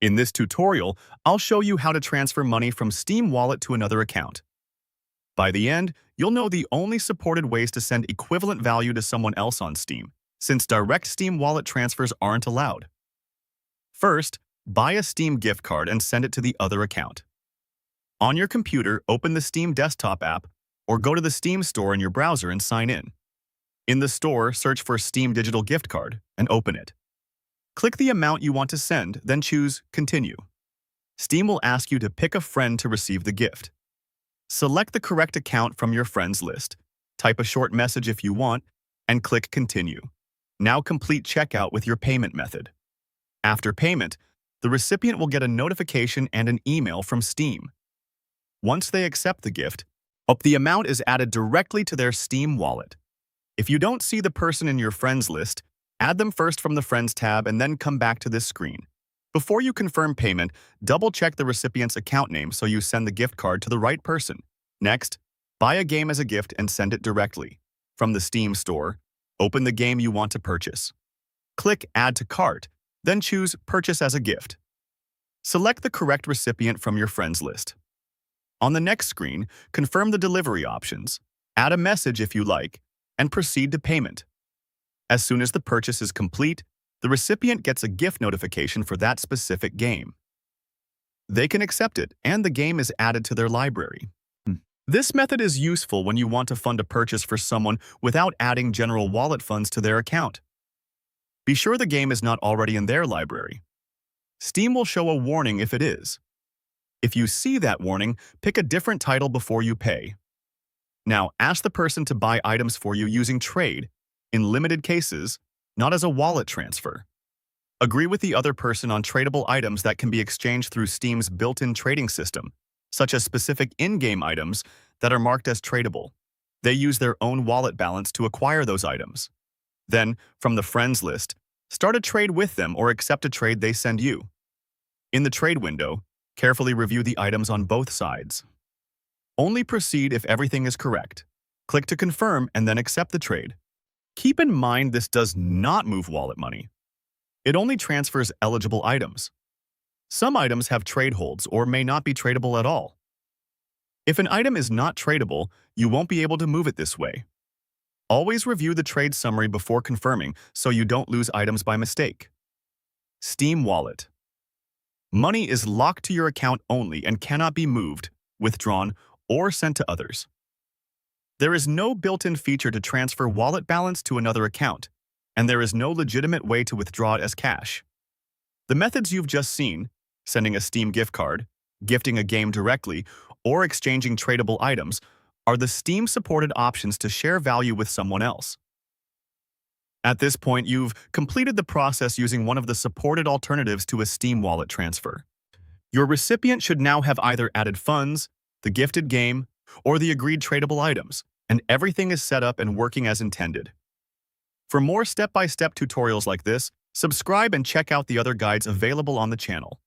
In this tutorial, I'll show you how to transfer money from Steam Wallet to another account. By the end, you'll know the only supported ways to send equivalent value to someone else on Steam, since direct Steam Wallet transfers aren't allowed. First, buy a Steam gift card and send it to the other account. On your computer, open the Steam desktop app or go to the Steam store in your browser and sign in. In the store, search for Steam Digital Gift Card and open it. Click the amount you want to send, then choose Continue. Steam will ask you to pick a friend to receive the gift. Select the correct account from your friends list, type a short message if you want, and click Continue. Now complete checkout with your payment method. After payment, the recipient will get a notification and an email from Steam. Once they accept the gift, the amount is added directly to their Steam wallet. If you don't see the person in your friends list, add them first from the Friends tab and then come back to this screen. Before you confirm payment, double-check the recipient's account name so you send the gift card to the right person. Next, buy a game as a gift and send it directly. From the Steam store, open the game you want to purchase. Click Add to Cart, then choose Purchase as a Gift. Select the correct recipient from your friends list. On the next screen, confirm the delivery options, add a message if you like, and proceed to payment. As soon as the purchase is complete, the recipient gets a gift notification for that specific game. They can accept it, and the game is added to their library. This method is useful when you want to fund a purchase for someone without adding general wallet funds to their account. Be sure the game is not already in their library. Steam will show a warning if it is. If you see that warning, pick a different title before you pay. Now, ask the person to buy items for you using trade, in limited cases, not as a wallet transfer. Agree with the other person on tradable items that can be exchanged through Steam's built-in trading system, such as specific in-game items that are marked as tradable. They use their own wallet balance to acquire those items. Then, from the friends list, start a trade with them or accept a trade they send you. In the trade window, carefully review the items on both sides. Only proceed if everything is correct. Click to confirm and then accept the trade. Keep in mind this does not move wallet money. It only transfers eligible items. Some items have trade holds or may not be tradable at all. If an item is not tradable, you won't be able to move it this way. Always review the trade summary before confirming so you don't lose items by mistake. Steam Wallet. Money is locked to your account only and cannot be moved, withdrawn, or sent to others. There is no built-in feature to transfer wallet balance to another account, and there is no legitimate way to withdraw it as cash. The methods you've just seen, sending a Steam gift card, gifting a game directly, or exchanging tradable items, are the Steam-supported options to share value with someone else. At this point, you've completed the process using one of the supported alternatives to a Steam wallet transfer. Your recipient should now have either added funds, the gifted game, or the agreed tradable items, and everything is set up and working as intended. For more step-by-step tutorials like this, subscribe and check out the other guides available on the channel.